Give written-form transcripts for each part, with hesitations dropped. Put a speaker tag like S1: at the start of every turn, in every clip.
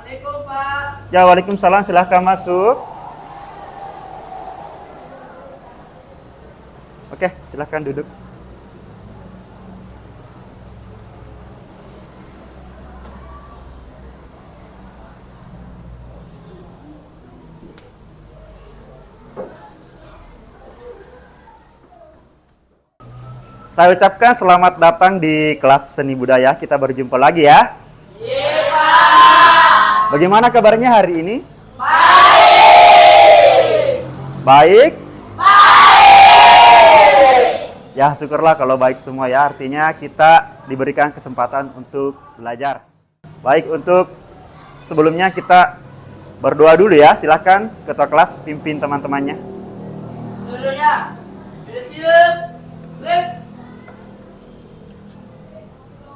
S1: Assalamualaikum Pak.
S2: Ya, waalaikumsalam. Silahkan masuk. Oke, silahkan duduk. Saya ucapkan selamat datang di kelas seni budaya. Kita berjumpa lagi ya.
S1: Iya Pak.
S2: Bagaimana kabarnya hari ini?
S1: Baik.
S2: Baik?
S1: Baik.
S2: Ya, syukurlah kalau baik semua ya. Artinya kita diberikan kesempatan untuk belajar. Baik, untuk sebelumnya kita berdoa dulu ya. Silakan ketua kelas pimpin teman-temannya.
S1: Seluruhnya sudah siap. Klik.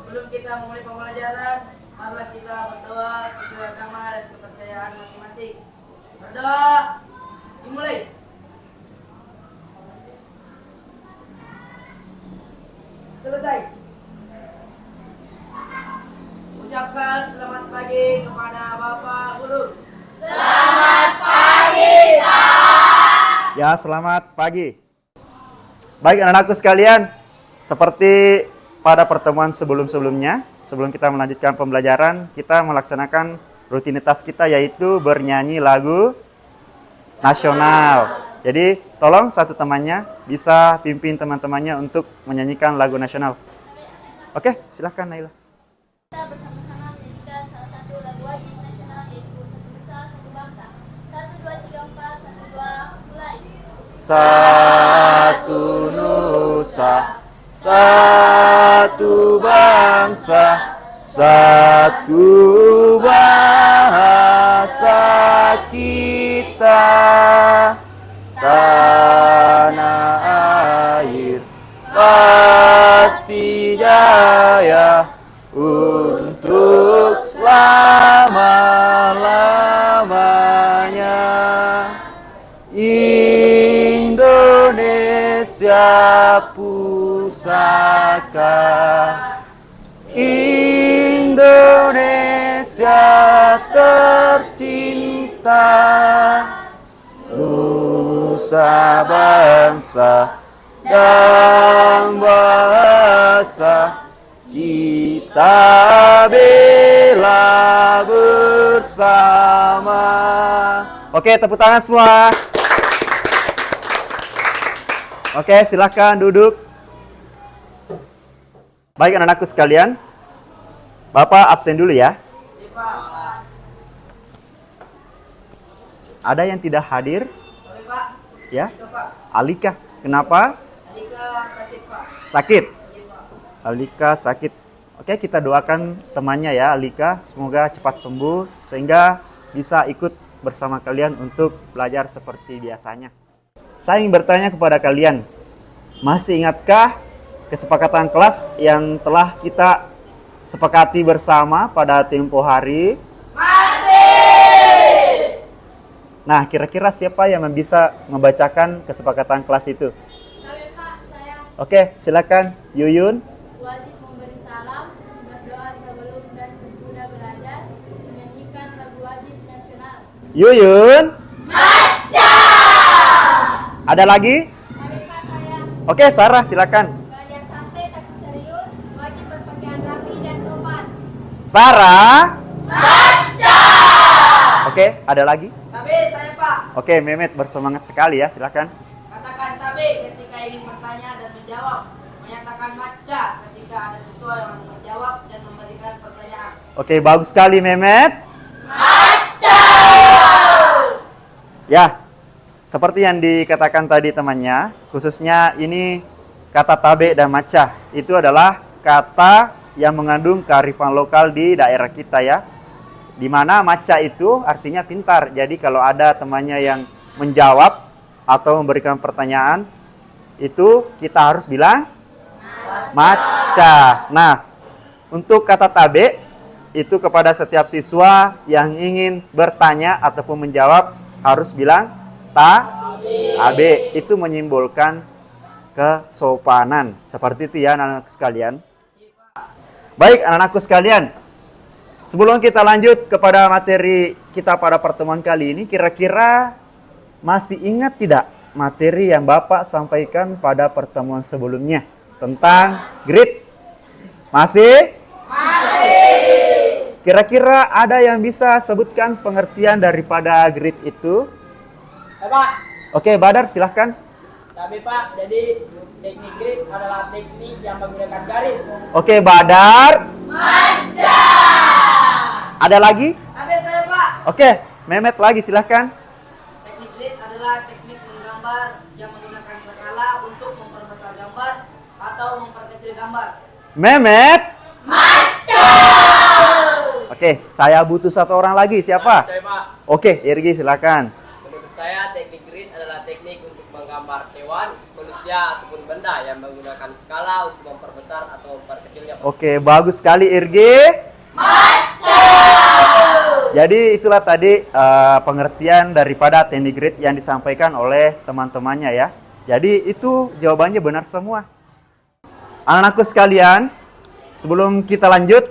S1: Sebelum kita memulai pembelajaran, marilah kita berdoa sesuai agama dan kepercayaan masing-masing. Berdoa. Dimulai. Selesai. Ucapkan selamat pagi kepada Bapak Guru. Selamat pagi, Pak.
S2: Ya, selamat pagi. Baik anak-anakku sekalian, seperti pada pertemuan sebelum-sebelumnya, sebelum kita melanjutkan pembelajaran, kita melaksanakan rutinitas kita yaitu bernyanyi lagu nasional. Jadi, tolong satu temannya bisa pimpin teman-temannya untuk menyanyikan lagu nasional. Oke, silahkan Naila.
S3: Kita bersama-sama menyanyikan salah satu lagu wajib nasional yaitu Satu Nusa, Satu Bangsa. 1, 2, 3, 4, 1, 2, mulai.
S2: Satu nusa, satu bangsa, satu bahasa kita. Tanah air pasti jaya untuk selama-lamanya. Indonesia pusaka, Indonesia tercinta, nusa bangsa dan bahasa kita bela bersama. Oke, tepuk tangan semua. Oke, silahkan duduk. Baik anak-anakku sekalian, Bapak absen dulu ya.
S1: Iya, Pak.
S2: Ada yang tidak hadir?
S1: Oke, Pak.
S2: Ya,
S1: Alika, Pak.
S2: Alika. Kenapa?
S1: Alika sakit, Pak.
S2: Sakit.
S1: Iya, Pak.
S2: Alika sakit. Oke, kita doakan temannya ya, Alika. Semoga cepat sembuh sehingga bisa ikut bersama kalian untuk belajar seperti biasanya. Saya ingin bertanya kepada kalian, masih ingatkah kesepakatan kelas yang telah kita sepakati bersama pada tempo hari?
S1: Masih.
S2: Nah, kira-kira siapa yang bisa membacakan kesepakatan kelas itu?
S3: Kami Pak, saya
S2: Oke, silakan Yuyun.
S3: wajib memberi salam, berdoa sebelum dan sesudah belajar, menyanyikan lagu wajib nasional.
S2: Yuyun. Ada lagi?
S3: Kami Pak, saya
S2: Oke, Sarah silakan.
S3: belajar santai tapi serius, wajib berpakaian rapi dan sopan.
S2: Sarah. Oke, ada lagi?
S1: Tabe saya, Pak.
S2: Oke, Mehmet bersemangat sekali ya, silakan.
S1: Katakan tabe ketika ingin bertanya dan menjawab. Menyatakan baca ketika ada siswa yang menjawab dan memberikan pertanyaan.
S2: Oke, bagus sekali Mehmet. Ya, seperti yang dikatakan tadi temannya, khususnya ini kata tabe dan maca. Itu adalah kata yang mengandung kearifan lokal di daerah kita ya. Di mana maca itu artinya pintar. Jadi kalau ada temannya yang menjawab atau memberikan pertanyaan, itu kita harus bilang maca. Nah, untuk kata tabe itu kepada setiap siswa yang ingin bertanya ataupun menjawab harus bilang tabe. Itu menyimbolkan kesopanan. Seperti itu ya anak-anak sekalian. Baik anak-anakku sekalian, Sebelum kita lanjut kepada materi kita pada pertemuan kali ini, kira-kira masih ingat tidak materi yang Bapak sampaikan pada pertemuan sebelumnya tentang grid? Masih? Masih. Kira-kira ada yang bisa sebutkan pengertian daripada grid itu?
S1: Pak.
S2: Oke, Badar silahkan.
S1: Tapi Pak, jadi teknik grid adalah teknik yang menggunakan garis.
S2: Oke, Badar. Manja. Ada lagi?
S1: Tapi saya Pak.
S2: Oke, Mehmet lagi silahkan.
S1: Teknik grid adalah teknik menggambar yang menggunakan skala untuk memperbesar gambar atau memperkecil gambar.
S2: Mehmet. Manja. Oke, saya butuh satu orang lagi. Siapa?
S1: Saya Pak.
S2: Oke, Irgi silakan.
S4: Menurut saya teknik grid adalah teknik untuk menggambar hewan, manusia ataupun benda yang menggunakan skala untuk memperbesar atau memperkecilnya.
S2: Oke, bagus sekali Irgi. Jadi itulah tadi pengertian daripada teknik grid yang disampaikan oleh teman-temannya ya. Jadi itu jawabannya benar semua. Anak-anakku sekalian, sebelum kita lanjut,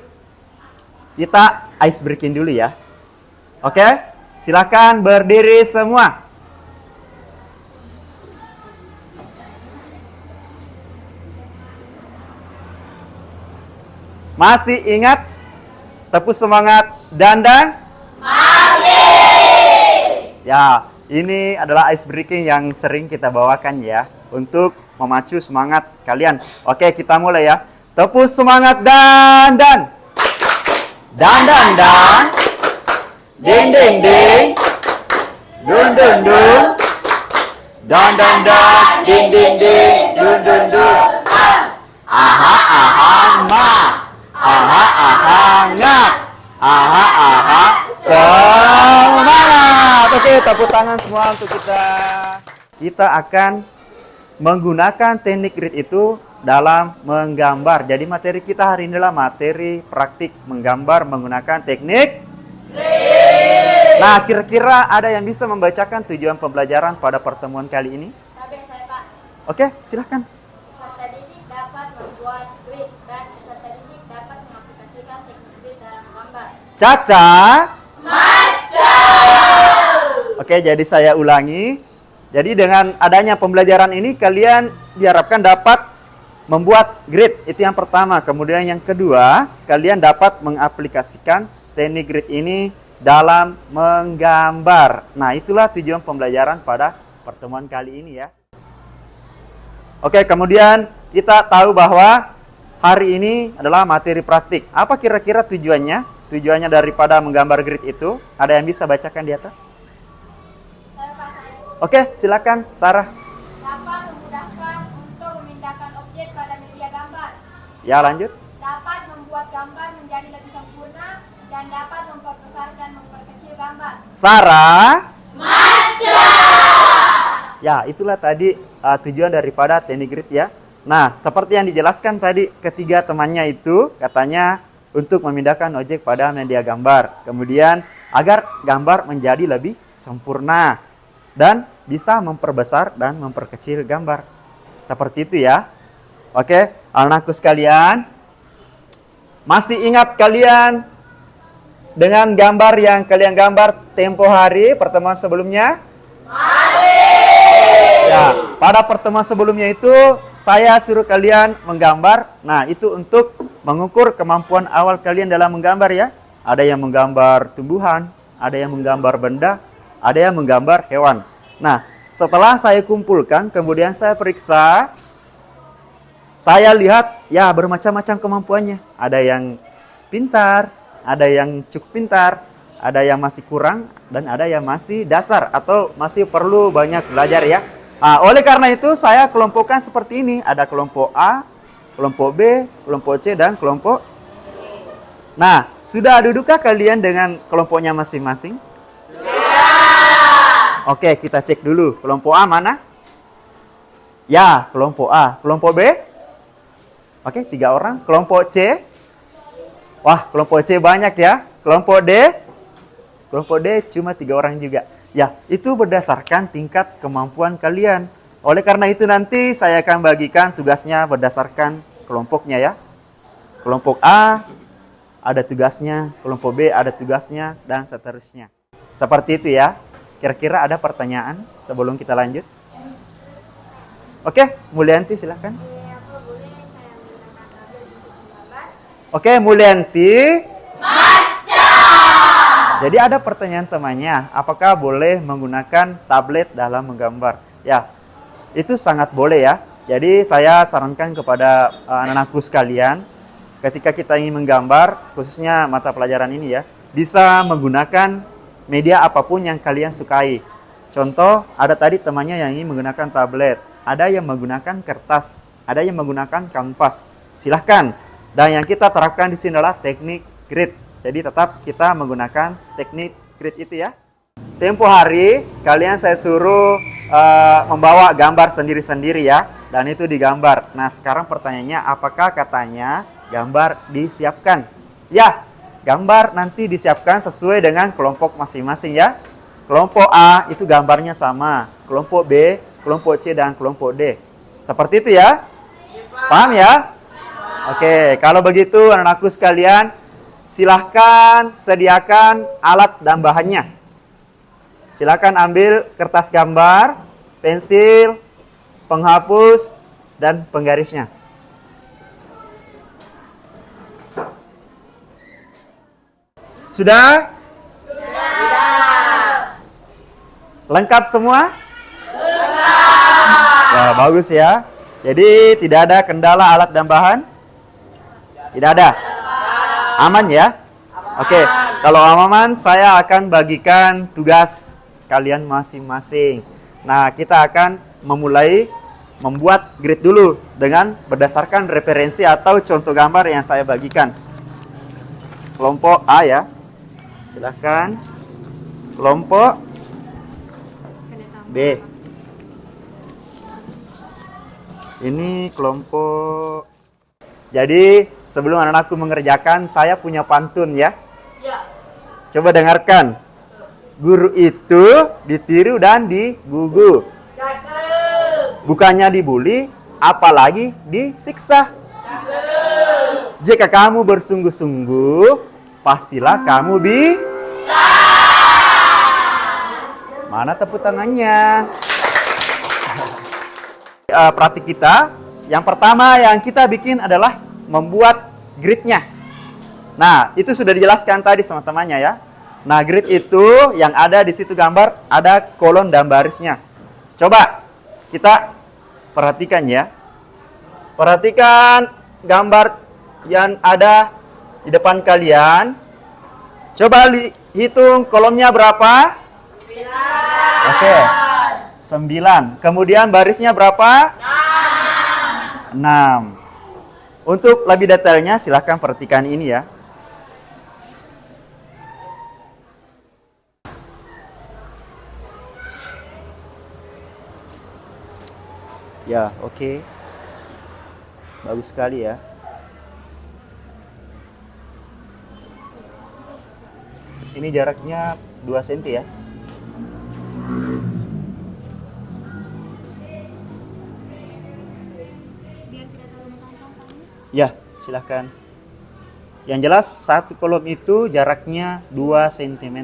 S2: kita ice breaking dulu ya. Oke, silakan berdiri semua. Masih ingat? Tepuk semangat dandan? Masih! Ya, ini adalah ice breaking yang sering kita bawakan ya, untuk memacu semangat kalian. Oke, kita mulai ya. Tepuk semangat dandan! Dandan dan ding ding ding, dun dun dun, dan dan dan, ding ding ding, dun dun dun. Aha aha ma, aha aha ngak, aha aha semangat. Oke, tepuk tangan semua untuk kita. Kita akan menggunakan teknik grid itu dalam menggambar. Jadi materi kita hari ini adalah materi praktik menggambar menggunakan teknik grid. Nah, kira-kira ada yang bisa membacakan tujuan pembelajaran pada pertemuan kali ini?
S3: Tapi saya Pak,
S2: Oke, silahkan.
S3: peserta didik dapat membuat grid dan peserta didik dapat mengaplikasikan teknik grid dalam gambar.
S2: Caca. Oke, jadi saya ulangi. Jadi dengan adanya pembelajaran ini kalian diharapkan dapat membuat grid, itu yang pertama. Kemudian yang kedua, kalian dapat mengaplikasikan teknik grid ini dalam menggambar. Nah, itulah tujuan pembelajaran pada pertemuan kali ini ya. Oke, kemudian kita tahu bahwa hari ini adalah materi praktik. Apa kira-kira tujuannya? Tujuannya daripada menggambar grid itu, ada yang bisa bacakan di atas?
S3: Saya Pak, saya
S2: Oke, silakan Sarah.
S3: dapat memudahkan untuk memindahkan objek pada media gambar,
S2: Ya, lanjut.
S3: dapat membuat gambar menjadi lebih sempurna, dan dapat memperbesar dan memperkecil gambar.
S2: Sarah. Ya, itulah tadi tujuan daripada teknik grid ya. Nah, seperti yang dijelaskan tadi, ketiga temannya itu katanya untuk memindahkan objek pada media gambar. Kemudian agar gambar menjadi lebih sempurna dan bisa memperbesar dan memperkecil gambar. Seperti itu ya. Oke, anak-anakku sekalian, masih ingat kalian dengan gambar yang kalian gambar tempo hari pertemuan sebelumnya? Ya, pada pertemuan sebelumnya itu saya suruh kalian menggambar. Nah, itu untuk mengukur kemampuan awal kalian dalam menggambar ya. Ada yang menggambar tumbuhan, ada yang menggambar benda, ada yang menggambar hewan. Nah, setelah saya kumpulkan, kemudian saya periksa, saya lihat ya bermacam-macam kemampuannya. Ada yang pintar, ada yang cukup pintar, ada yang masih kurang, dan ada yang masih dasar atau masih perlu banyak belajar ya. Nah, oleh karena itu saya kelompokkan seperti ini. Ada kelompok A, kelompok B, kelompok C, dan kelompok. Nah, sudah dudukkah kalian dengan kelompoknya masing-masing? Sudah. Oke, kita cek dulu. Kelompok A mana? Ya, kelompok A. Kelompok B? Oke, 3 orang. Kelompok C? Wah, kelompok C banyak ya. Kelompok D? Kelompok D cuma 3 orang juga. Ya, itu berdasarkan tingkat kemampuan kalian. Oleh karena itu nanti saya akan bagikan tugasnya berdasarkan kelompoknya ya. Kelompok A ada tugasnya, kelompok B ada tugasnya, dan seterusnya. Seperti itu ya. Kira-kira ada pertanyaan sebelum kita lanjut? Oke, Mulyanti silahkan.
S3: Apa boleh saya menggunakan tablet untuk menggambar?
S2: Oke, Mulyanti. Jadi ada pertanyaan temannya, apakah boleh menggunakan tablet dalam menggambar? Ya, itu sangat boleh ya. Jadi saya sarankan kepada anak-anakku sekalian, ketika kita ingin menggambar, khususnya mata pelajaran ini ya, bisa menggunakan media apapun yang kalian sukai. Contoh, ada tadi temannya yang ingin menggunakan tablet, ada yang menggunakan kertas, ada yang menggunakan kanvas. Silahkan. Dan yang kita terapkan di sini adalah teknik grid. Jadi tetap kita menggunakan teknik grid itu ya. Tempo hari kalian saya suruh membawa gambar sendiri-sendiri ya, dan itu digambar. Nah, sekarang pertanyaannya, apakah katanya gambar disiapkan? Ya, gambar nanti disiapkan sesuai dengan kelompok masing-masing ya. Kelompok A itu gambarnya sama, kelompok B, kelompok C, dan kelompok D. Seperti itu ya? Paham ya? Oke, kalau begitu anak-anakku sekalian, silahkan sediakan alat dan bahannya. Silahkan ambil kertas gambar, pensil, penghapus, dan penggarisnya. Sudah? Lengkap semua? Lengkap. Ya, bagus ya. Jadi tidak ada kendala alat dan bahan? Tidak ada? Aman ya? Oke, kalau aman saya akan bagikan tugas kalian masing-masing. Nah, kita akan memulai membuat grid dulu dengan berdasarkan referensi atau contoh gambar yang saya bagikan. Kelompok A ya. Silahkan. Kelompok B. Ini kelompok. Jadi sebelum anak-anakku mengerjakan, saya punya pantun ya.
S1: Ya.
S2: Coba dengarkan. Guru itu ditiru dan digugu.
S1: Cakep.
S2: Bukannya dibully, apalagi disiksa.
S1: Cakep.
S2: Jika kamu bersungguh-sungguh, pastilah kamu bisa. Mana tepuk tangannya? Praktik kita, yang pertama yang kita bikin adalah membuat gridnya. Nah, itu sudah dijelaskan tadi sama temannya ya. Nah, grid itu yang ada di situ gambar, ada kolom dan barisnya. Coba kita perhatikan ya. Perhatikan gambar yang ada di depan kalian. Coba hitung kolomnya berapa?
S1: 9.
S2: Oke. 9. Kemudian barisnya berapa? 6. Untuk lebih detailnya silahkan perhatikan ini ya. Ya, oke. Bagus sekali ya. Ini jaraknya 2 cm ya.
S3: Biar tidak terlalu mengantong.
S2: Ya, silahkan. Yang jelas satu kolom itu jaraknya 2 cm.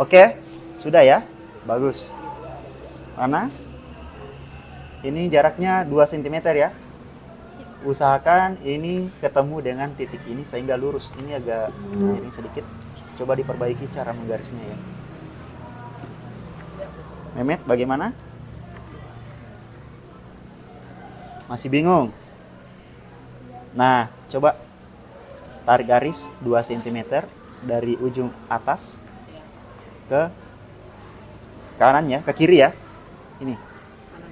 S2: Oke, sudah ya? Bagus. Mana? Ini jaraknya 2 cm ya. Usahakan ini ketemu dengan titik ini sehingga lurus. Ini agak miring sedikit. Coba diperbaiki cara menggarisnya ya. Mehmet, bagaimana? Masih bingung? Nah, coba tarik garis 2 cm dari ujung atas ke kanan ya, ke kiri ya. Ini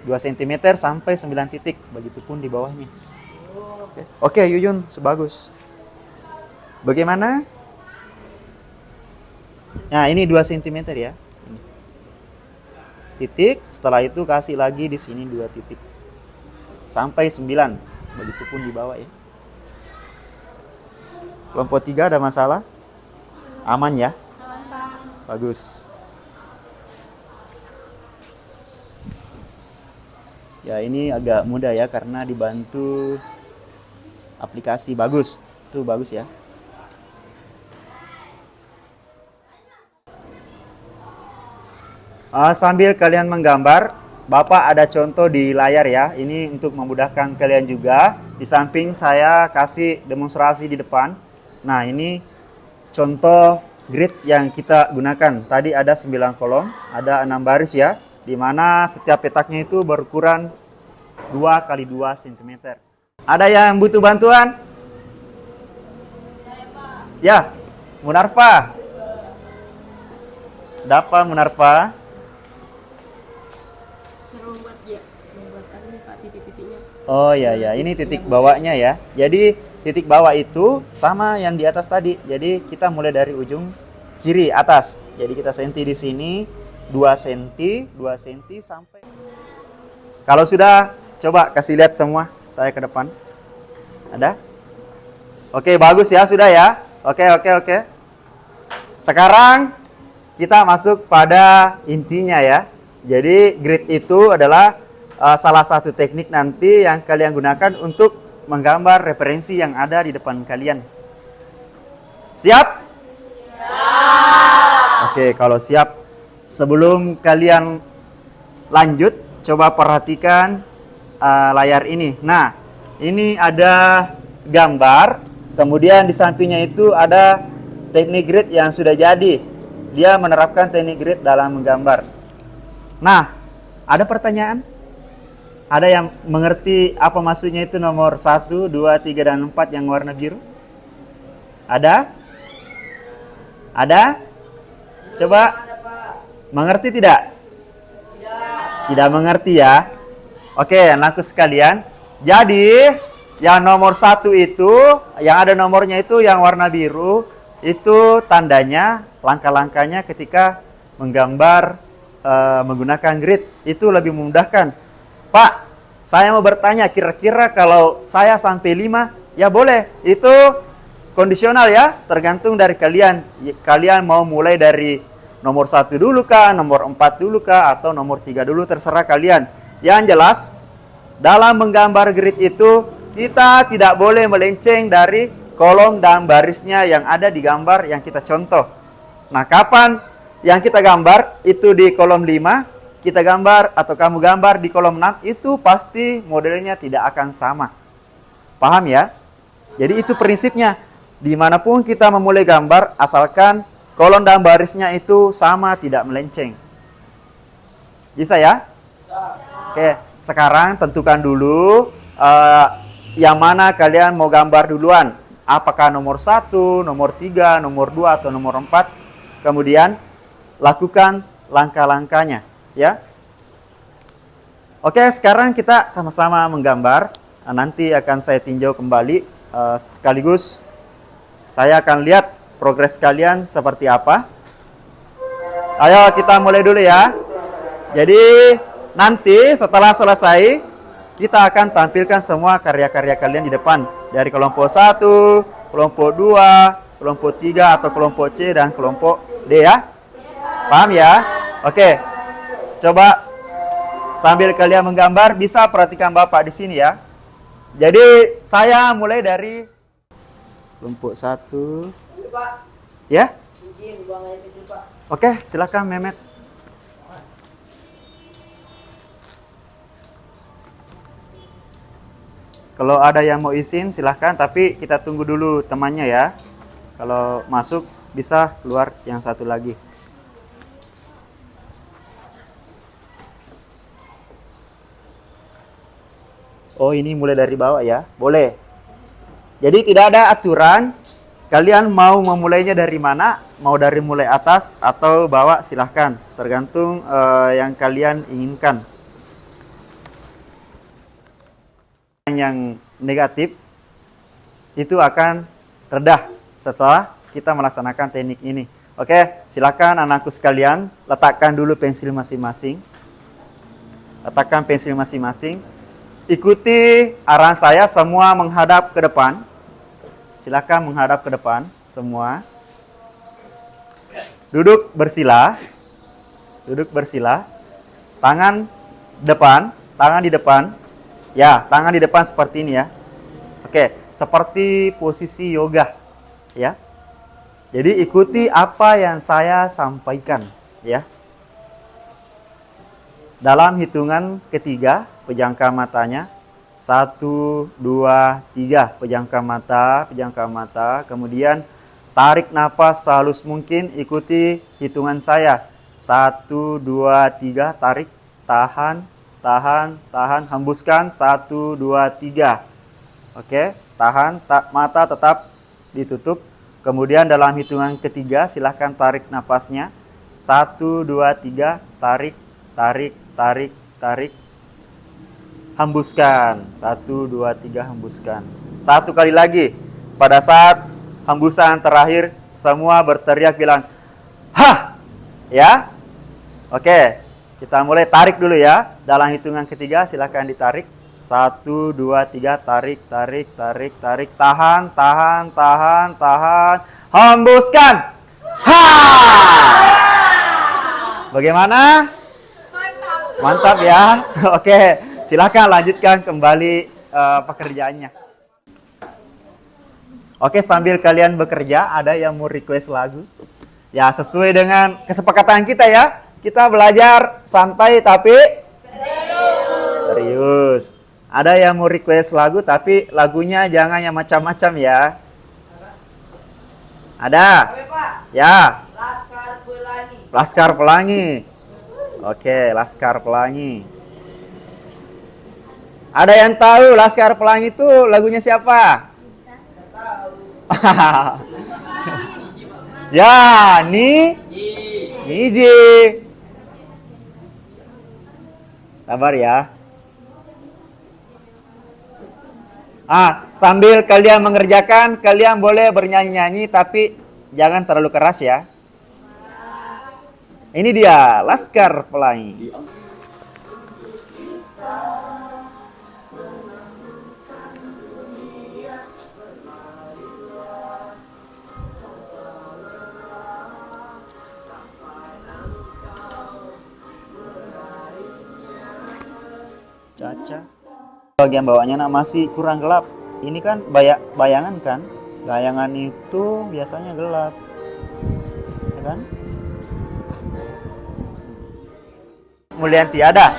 S2: 2 cm sampai 9 titik, begitupun di bawahnya. Oke, Yuyun, sebagus. Bagaimana? Nah, ini 2 cm ya. Ini. Titik, setelah itu kasih lagi di sini 2 titik. Sampai 9, begitupun di bawah ya. Kelompok 3 ada masalah? Aman ya? Bagus. Ya, ini agak mudah ya karena dibantu aplikasi. Bagus. Itu bagus ya. Sambil kalian menggambar, Bapak ada contoh di layar ya. Ini untuk memudahkan kalian juga. Di samping saya kasih demonstrasi di depan. Nah, ini contoh grid yang kita gunakan. Tadi ada 9 kolom, ada 6 baris ya. Di mana setiap petaknya itu berukuran 2 kali 2 cm. Ada yang butuh bantuan?
S3: Saya, Pak.
S2: Ya, Munarfa. Dapat Munarfa. Oh ya ya, ini titik bawahnya ya. Jadi titik bawah itu sama yang di atas tadi. Jadi kita mulai dari ujung kiri atas. Jadi kita senti di sini 2 cm, 2 cm sampai. Kalau sudah, coba kasih lihat semua. Saya ke depan. Ada? Oke, bagus ya, sudah ya. Oke. Sekarang kita masuk pada intinya ya. Jadi grid itu adalah salah satu teknik nanti yang kalian gunakan untuk menggambar referensi yang ada di depan kalian. Siap? Oke, kalau siap, sebelum kalian lanjut, coba perhatikan layar ini. Nah, ini ada gambar, kemudian di sampingnya itu ada teknik grid yang sudah jadi. Dia menerapkan teknik grid dalam menggambar. Nah, ada pertanyaan? Ada yang mengerti apa maksudnya itu nomor 1, 2, 3, dan 4 yang warna biru? Ada? Ada? Coba
S1: Ada, Pak.
S2: mengerti tidak? Tidak mengerti ya? Oke, anakku sekalian. Jadi, yang nomor 1 itu, yang ada nomornya itu yang warna biru, itu tandanya, langkah-langkahnya ketika menggambar menggunakan grid. Itu lebih memudahkan. Pak, saya mau bertanya, kira-kira kalau saya sampai 5, ya boleh. Itu kondisional ya, tergantung dari kalian. Kalian mau mulai dari nomor 1 dulu kah, nomor 4 dulu kah, atau nomor 3 dulu, terserah kalian. Yang jelas, dalam menggambar grid itu, kita tidak boleh melenceng dari kolom dan barisnya yang ada di gambar yang kita contoh. Nah, kapan yang kita gambar itu di kolom 5, kita gambar atau kamu gambar di kolom 6, itu pasti modelnya tidak akan sama. Paham ya? Jadi itu prinsipnya. Dimanapun kita memulai gambar, asalkan kolom dan barisnya itu sama, tidak melenceng. Bisa ya? Oke, sekarang tentukan dulu yang mana kalian mau gambar duluan. Apakah nomor 1, nomor 3, nomor 2, atau nomor 4. Kemudian lakukan langkah-langkahnya. Ya, oke, sekarang kita sama-sama menggambar. Nanti akan saya tinjau kembali, sekaligus saya akan lihat progres kalian seperti apa. Ayo kita mulai dulu ya. Jadi nanti setelah selesai, kita akan tampilkan semua karya-karya kalian di depan. Dari kelompok 1, kelompok 2, kelompok 3, atau kelompok C, dan kelompok D ya. Paham ya? Oke. Coba sambil kalian menggambar, bisa perhatikan Bapak di sini ya. Jadi saya mulai dari kelompok 1.
S1: Pak,
S2: Ya?
S1: izin buang air kecil, Pak.
S2: Oke, silakan Mehmet. Kalau ada yang mau izin silahkan, tapi kita tunggu dulu temannya ya. Kalau masuk bisa keluar yang satu lagi. Oh, ini mulai dari bawah ya? Boleh. Jadi tidak ada aturan, kalian mau memulainya dari mana, mau dari mulai atas atau bawah, silahkan. Tergantung yang kalian inginkan. Yang negatif itu akan redah setelah kita melaksanakan teknik ini. Oke, silakan anakku sekalian, letakkan dulu pensil masing-masing. Letakkan pensil masing-masing. Ikuti arahan saya, semua menghadap ke depan. Silakan menghadap ke depan semua. Duduk bersila. Duduk bersila. Tangan depan, tangan di depan. Ya, tangan di depan seperti ini ya. Oke, seperti posisi yoga. Ya. Jadi ikuti apa yang saya sampaikan, ya. dalam hitungan ketiga, pejamkan matanya. 1, 2, 3. Pejamkan mata. Kemudian tarik napas sehalus mungkin. Ikuti hitungan saya. 1, 2, 3. Tarik. Tahan. Hembuskan. 1, 2, 3. Oke. Tahan. Mata tetap ditutup. Kemudian dalam hitungan ketiga, silahkan tarik napasnya. 1, 2, 3. Tarik. Hembuskan. 1, 2, 3, hembuskan. Satu kali lagi. Pada saat hembusan terakhir, semua berteriak bilang, "Hah!" Ya. Oke, kita mulai tarik dulu ya. Dalam hitungan ketiga, silahkan ditarik. 1, 2, 3, tarik. Tahan. Hembuskan. Ha! Bagaimana? Mantap ya. Oke, silakan lanjutkan kembali pekerjaannya. Oke, sambil kalian bekerja, ada yang mau request lagu? Ya, sesuai dengan kesepakatan kita ya. Kita belajar santai tapi serius. Ada yang mau request lagu, tapi lagunya jangan yang macam-macam ya. Ada?
S1: Apa, Pak?
S2: Ya.
S1: Laskar Pelangi.
S2: Laskar Pelangi. Oke, Laskar Pelangi. Ada yang tahu Laskar Pelangi itu lagunya siapa? Ya, Niji. Sabar ya. Sambil kalian mengerjakan, kalian boleh bernyanyi-nyanyi tapi jangan terlalu keras ya. Ini dia, Laskar Pelangi. Caca. Bagian bawahnya masih kurang gelap. Ini kan bayangan kan? Bayangan itu biasanya gelap. Ya kan? Mulyanti ada?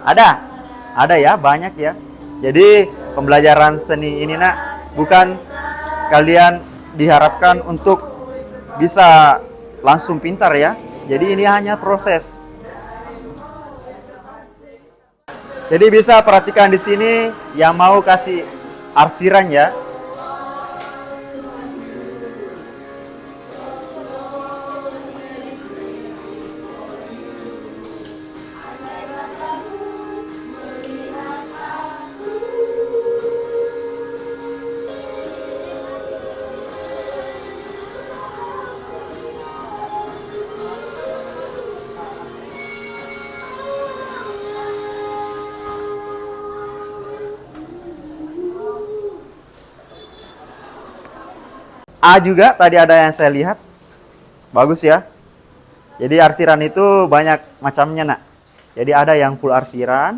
S2: Ada ya, banyak ya. Jadi pembelajaran seni ini bukan kalian diharapkan untuk bisa langsung pintar ya. Jadi ini hanya proses. Jadi bisa perhatikan di sini yang mau kasih arsiran ya. A juga tadi ada yang saya lihat. Bagus ya. Jadi arsiran itu banyak macamnya Jadi ada yang full arsiran,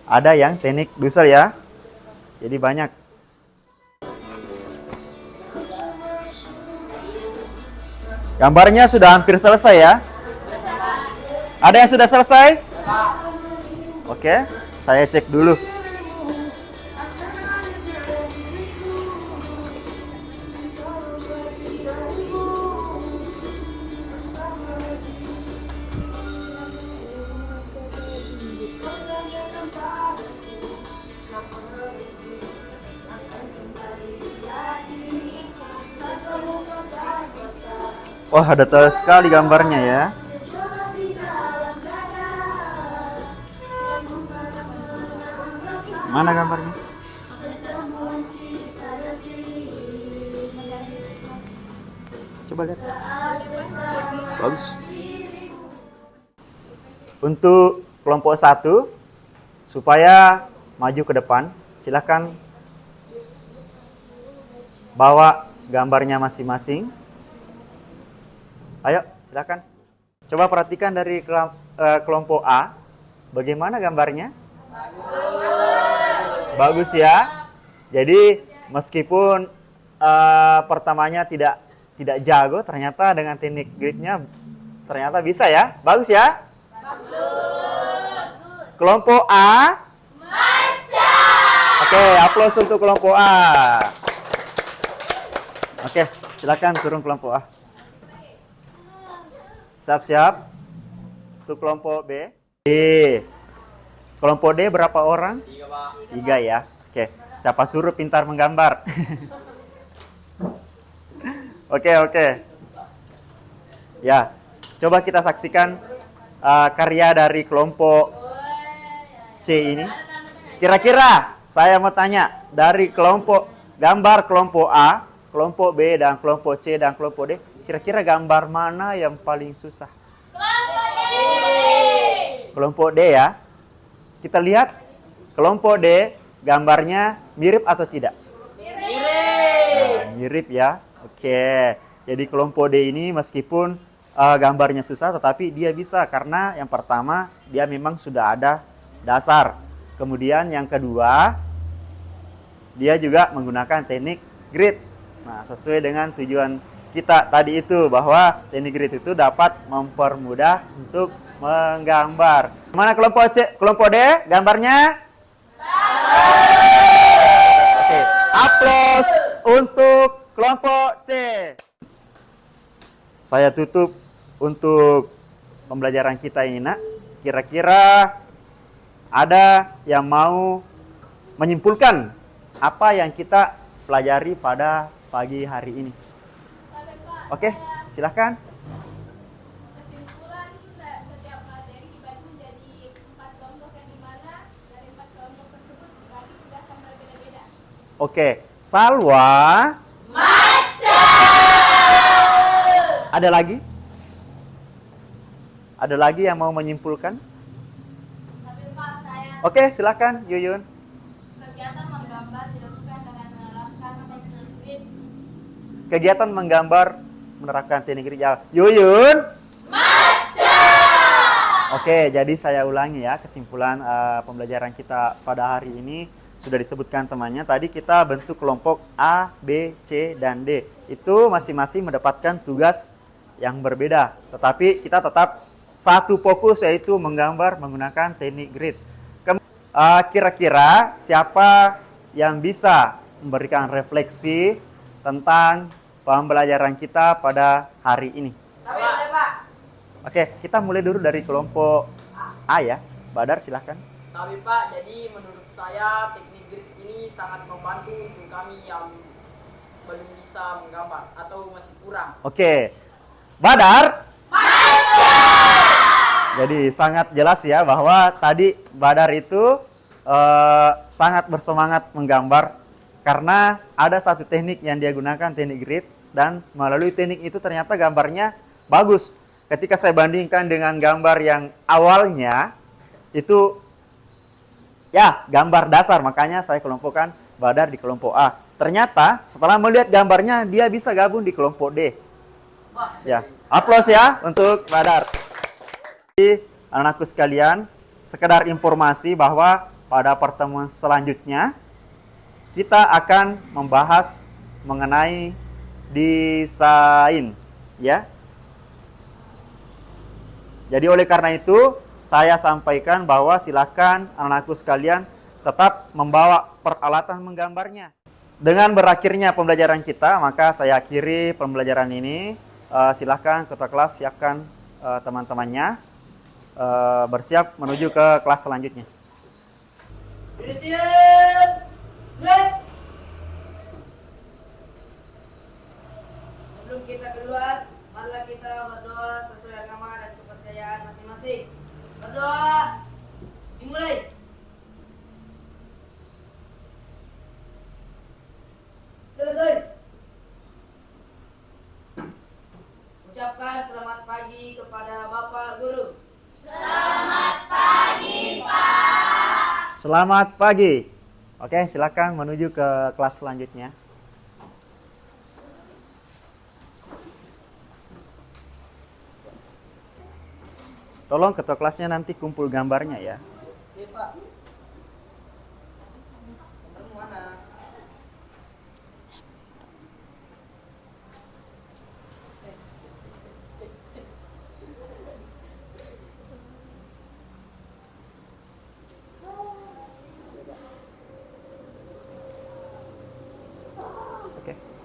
S2: ada yang teknik dusel ya. Jadi banyak. Gambarnya sudah hampir selesai ya. Ada yang sudah selesai? Oke, saya cek dulu. Wah, detail sekali gambarnya ya. Mana gambarnya? Coba lihat. Bagus. Untuk kelompok 1, supaya maju ke depan, silakan bawa gambarnya masing-masing. Ayo, silakan. Coba perhatikan dari kelompok A, bagaimana gambarnya? Bagus ya. Jadi meskipun pertamanya tidak jago, ternyata dengan teknik gridnya ternyata bisa ya. Bagus ya. Kelompok A? Maca. Oke, aplaus untuk kelompok A. Oke, silakan turun kelompok A. Siap-siap. Untuk kelompok B. D. Kelompok D berapa orang?
S4: 3, Pak.
S2: 3 ya. Oke, siapa suruh pintar menggambar? Oke. Ya, coba kita saksikan karya dari kelompok C ini. Kira-kira saya mau tanya, dari gambar kelompok A, kelompok B, dan kelompok C, dan kelompok D, kira-kira gambar mana yang paling susah? Kelompok D ya. Kita lihat kelompok D, gambarnya mirip atau tidak? Mirip ya. Oke. Jadi kelompok D ini meskipun gambarnya susah, tetapi dia bisa karena yang pertama dia memang sudah ada dasar. Kemudian yang kedua, dia juga menggunakan teknik grid. Nah, sesuai dengan tujuan kita tadi itu, bahwa teknik grid itu dapat mempermudah untuk menggambar. Mana kelompok C, kelompok D gambarnya? Oke, aplaus untuk kelompok C. Saya tutup untuk pembelajaran kita ini, Nak. Kira-kira ada yang mau menyimpulkan apa yang kita pelajari pada pagi hari ini? Oke, silahkan.
S3: Kesimpulan, setiap materi dibagi menjadi 4 kelompok yang dimana dari 4 kelompok tersebut dibagi tugas yang berbeda-beda.
S2: Oke, Salwa. Maca. Ada lagi? Ada lagi yang mau menyimpulkan?
S3: Tapi Pak, saya
S2: Oke, silakan Yuyun.
S3: kegiatan menggambar dilakukan dengan menerapkan teknik grid.
S2: Kegiatan menggambar menerapkan teknik grid. Yuyun. Maca. Oke, jadi saya ulangi ya kesimpulan pembelajaran kita pada hari ini. Sudah disebutkan temannya, tadi kita bentuk kelompok A, B, C, dan D. Itu masing-masing mendapatkan tugas yang berbeda. Tetapi kita tetap satu fokus, yaitu menggambar menggunakan teknik grid. Kira-kira siapa yang bisa memberikan refleksi tentang pembelajaran kita pada hari ini?
S1: Pak.
S2: Oke, kita mulai dulu dari kelompok A ya. Badar, silahkan.
S4: Tapi Pak, jadi menurut saya teknik grid ini sangat membantu untuk kami yang belum bisa menggambar atau masih kurang.
S2: Oke, Badar. Jadi sangat jelas ya bahwa tadi Badar itu sangat bersemangat menggambar karena ada satu teknik yang dia gunakan, teknik grid, dan melalui teknik itu ternyata gambarnya bagus. Ketika saya bandingkan dengan gambar yang awalnya itu ya gambar dasar, makanya saya kelompokkan Badar di kelompok A. Ternyata setelah melihat gambarnya dia bisa gabung di kelompok D. Ya, aplaus ya untuk Badar. Jadi, anak-anakku sekalian, sekedar informasi bahwa pada pertemuan selanjutnya kita akan membahas mengenai desain, ya. Jadi oleh karena itu saya sampaikan bahwa silakan anak-anakku sekalian tetap membawa peralatan menggambarnya. Dengan berakhirnya pembelajaran kita, maka saya akhiri pembelajaran ini. Silakan ketua kelas siapkan teman-temannya bersiap menuju ke kelas selanjutnya.
S1: Siap. Grid. Sebelum kita keluar, marilah kita berdoa sesuai agama dan kepercayaan masing-masing. Berdoa. Dimulai. Selesai. Ucapkan selamat pagi kepada Bapak Guru.
S2: Selamat pagi. Oke, silakan menuju ke kelas selanjutnya. Tolong ketua kelasnya nanti kumpul gambarnya ya.
S1: Oke, Pak. Kamu mana?
S2: Oke.